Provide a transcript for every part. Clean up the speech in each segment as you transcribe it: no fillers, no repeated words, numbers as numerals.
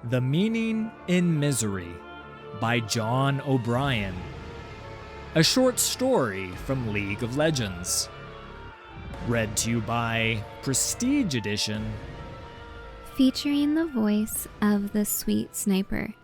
The Meaning in Misery by John O'Brien. A short story from League of Legends. Read to you by Prestige Edition. Featuring the voice of the Sweet Sniper.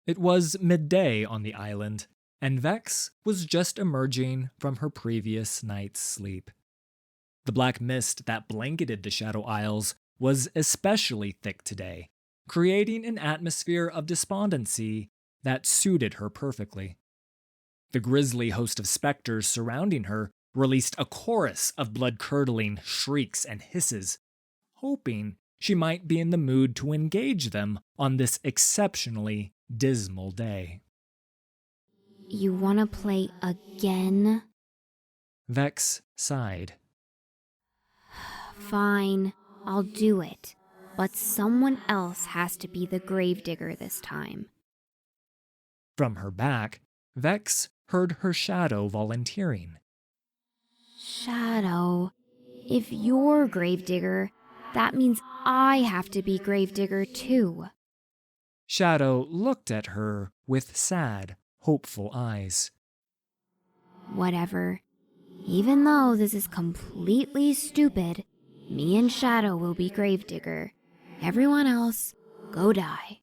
It was midday on the island, and Vex was just emerging from her previous night's sleep. The black mist that blanketed the Shadow Isles was especially thick today, creating an atmosphere of despondency that suited her perfectly. The grisly host of specters surrounding her released a chorus of blood-curdling shrieks and hisses, hoping she might be in the mood to engage them on this exceptionally dismal day. You wanna play again? Vex sighed. Fine, I'll do it. But someone else has to be the gravedigger this time. From her back, Vex heard her shadow volunteering. Shadow, if you're gravedigger, that means I have to be gravedigger too. Shadow looked at her with sad, hopeful eyes. Whatever. Even though this is completely stupid, me and Shadow will be gravedigger. Everyone else, go die.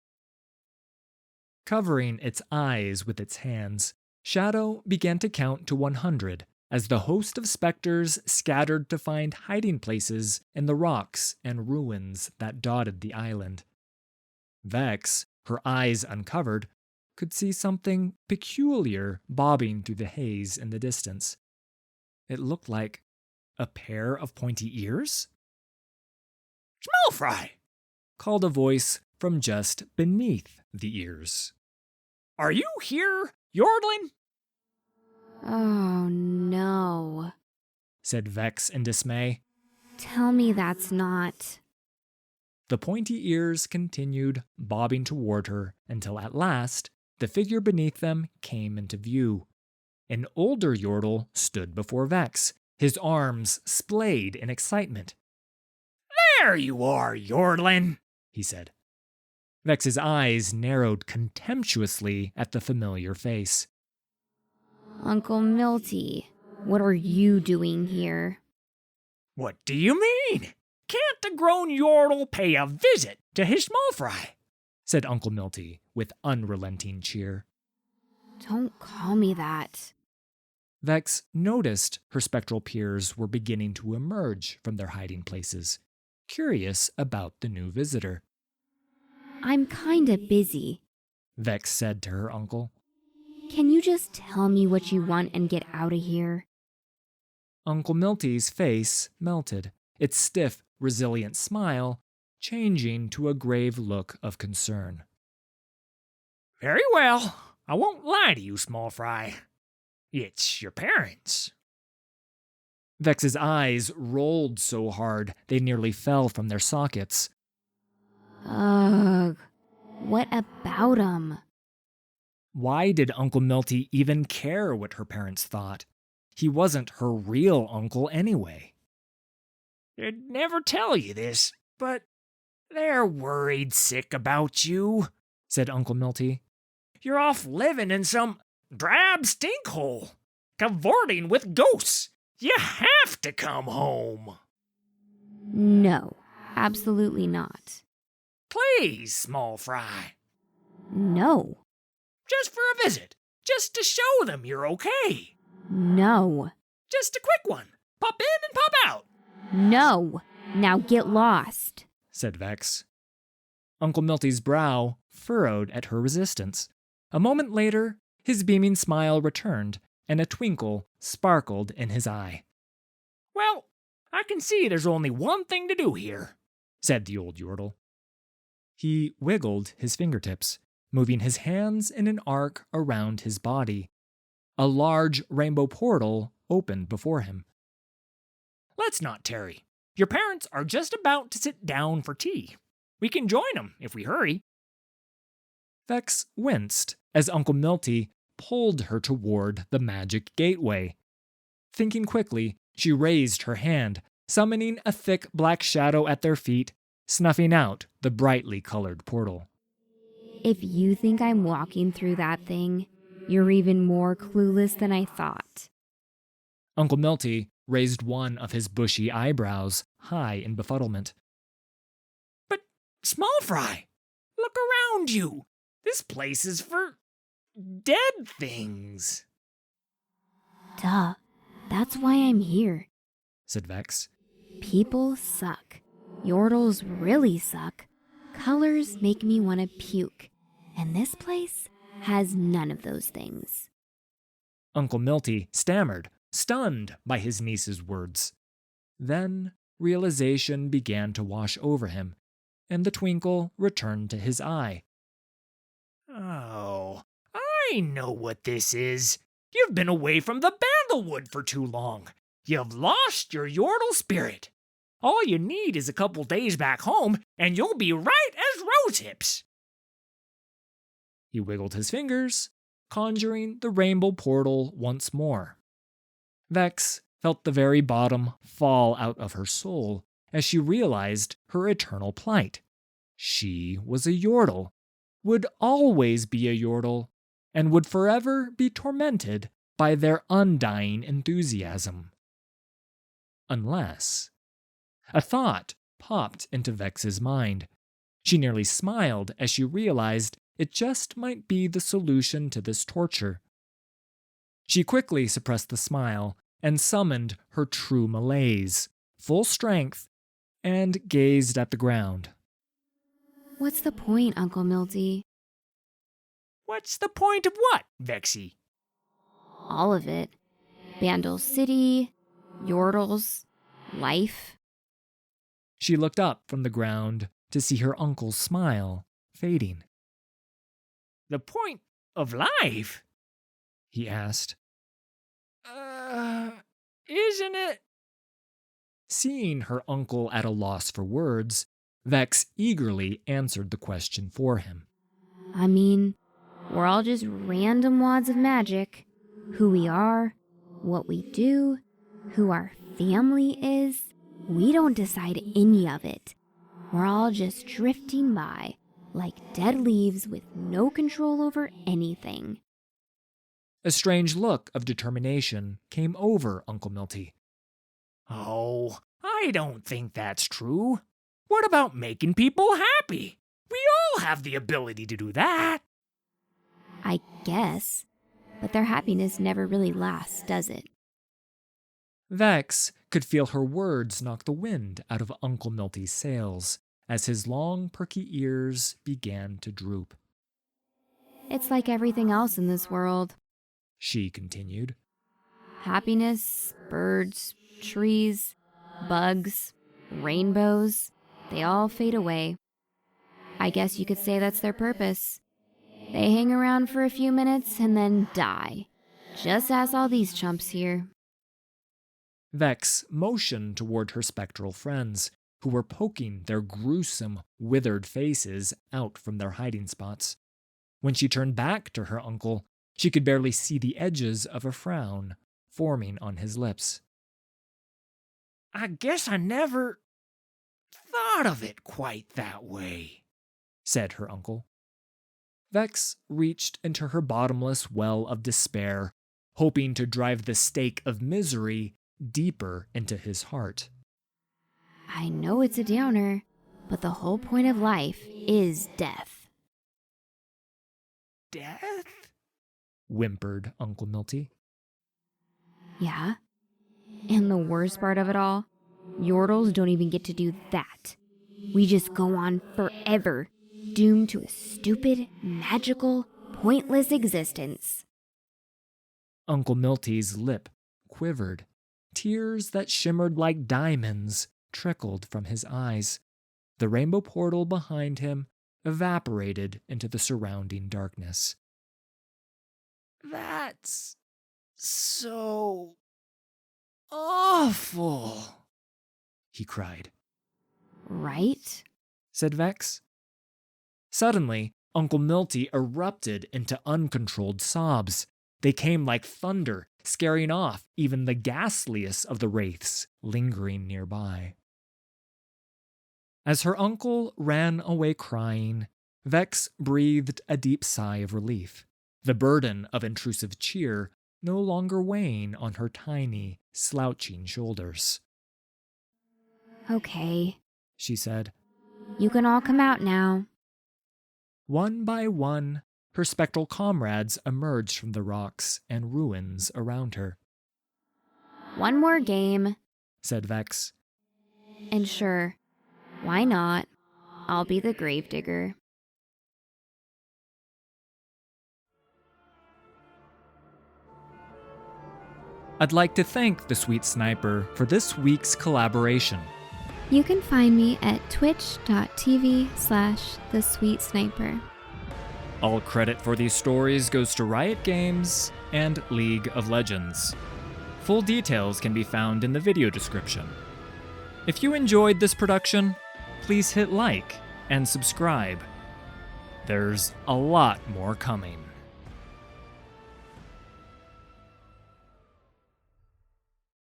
Covering its eyes with its hands, Shadow began to count to 100 as the host of specters scattered to find hiding places in the rocks and ruins that dotted the island. Vex, her eyes uncovered, could see something peculiar bobbing through the haze in the distance. It looked like a pair of pointy ears? "Small fry!" called a voice from just beneath the ears. "Are you here, Yordlin?" Oh no, said Vex in dismay. tell me that's not. The pointy ears continued bobbing toward her until at last the figure beneath them came into view. An older Yordle stood before Vex, his arms splayed in excitement. "There you are, Yordlin," he said. Vex's eyes narrowed contemptuously at the familiar face. Uncle Milty, what are you doing here? "What do you mean? Can't a grown Yordle pay a visit to his small fry?" said Uncle Milty with unrelenting cheer. Don't call me that. Vex noticed her spectral peers were beginning to emerge from their hiding places, curious about the new visitor. I'm kinda busy. Vex said to her uncle. Can you just tell me what you want and get out of here? Uncle Milty's face melted, its stiff, resilient smile changing to a grave look of concern. "Very well. I won't lie to you, small fry. It's your parents." Vex's eyes rolled so hard they nearly fell from their sockets. Ugh, what about 'em? Why did Uncle Milty even care what her parents thought? He wasn't her real uncle anyway. "They'd never tell you this, but they're worried sick about you," said Uncle Milty. "You're off living in some drab stinkhole, cavorting with ghosts. You have to come home." No, absolutely not. "Please, small fry. No, Just for a visit. Just to show them you're okay. no, Just a quick one. Pop in and pop out." no. Now get lost. said Vex. Uncle Milty's brow furrowed at her resistance. A moment later, his beaming smile returned, and a twinkle sparkled in his eye. "Well, I can see there's only one thing to do here," said the old Yordle. He wiggled his fingertips, moving his hands in an arc around his body. A large rainbow portal opened before him. "Let's not tarry. Your parents are just about to sit down for tea. We can join them if we hurry." Vex winced as Uncle Milty pulled her toward the magic gateway. Thinking quickly, she raised her hand, summoning a thick black shadow at their feet, snuffing out the brightly colored portal. If you think I'm walking through that thing, you're even more clueless than I thought. Uncle Milty raised one of his bushy eyebrows high in befuddlement. But, Small Fry, look around you. This place is for dead things. Duh, that's why I'm here. Said Vex. People suck. Yordles really suck. Colors make me want to puke. And this place has none of those things. Uncle Milty stammered, stunned by his niece's words. Then realization began to wash over him, and the twinkle returned to his eye. Oh, I know what this is. You've been away from the Bandlewood for too long. You've lost your Yordle spirit. All you need is a couple days back home, and you'll be right as rose hips. He wiggled his fingers, conjuring the rainbow portal once more. Vex felt the very bottom fall out of her soul as she realized her eternal plight. She was a Yordle, would always be a Yordle, and would forever be tormented by their undying enthusiasm. Unless... A thought popped into Vex's mind. She nearly smiled as she realized it just might be the solution to this torture. She quickly suppressed the smile and summoned her true malaise, full strength, and gazed at the ground. What's the point, Uncle Milty? What's the point of what, Vexy? All of it. Bandle City, Yordles, life. She looked up from the ground to see her uncle's smile fading. The point of life? He asked. Isn't it? Seeing her uncle at a loss for words, Vex eagerly answered the question for him. I mean, we're all just random wads of magic. Who we are, what we do, who our family is. We don't decide any of it. We're all just drifting by, like dead leaves with no control over anything. A strange look of determination came over Uncle Milty. Oh, I don't think that's true. What about making people happy? We all have the ability to do that. I guess, but their happiness never really lasts, does it? Vex could feel her words knock the wind out of Uncle Milty's sails as his long, perky ears began to droop. It's like everything else in this world. She continued. Happiness, birds, trees, bugs, rainbows, they all fade away. I guess you could say that's their purpose. They hang around for a few minutes and then die. Just ask all these chumps here. Vex motioned toward her spectral friends, who were poking their gruesome, withered faces out from their hiding spots. When she turned back to her uncle, she could barely see the edges of a frown forming on his lips. I guess I never thought of it quite that way, said her uncle. Vex reached into her bottomless well of despair, hoping to drive the stake of misery deeper into his heart. I know it's a downer, but the whole point of life is death. Death? Whimpered Uncle Milty. Yeah? And the worst part of it all, Yordles don't even get to do that. We just go on forever, doomed to a stupid, magical, pointless existence. Uncle Milty's lip quivered. Tears that shimmered like diamonds trickled from his eyes. The rainbow portal behind him evaporated into the surrounding darkness. That's so awful, he cried. Right? Said Vex. Suddenly, Uncle Milty erupted into uncontrolled sobs. They came like thunder, scaring off even the ghastliest of the wraiths lingering nearby. As her uncle ran away crying, Vex breathed a deep sigh of relief, the burden of intrusive cheer no longer weighing on her tiny, slouching shoulders. Okay, She said. you can all come out now. One by one, her spectral comrades emerged from the rocks and ruins around her. One more game, Said Vex. and sure, why not? I'll be the gravedigger. I'd like to thank the Sweet Sniper for this week's collaboration. You can find me at twitch.tv/thesweetsniper. All credit for these stories goes to Riot Games and League of Legends. Full details can be found in the video description. If you enjoyed this production, please hit like and subscribe. There's a lot more coming.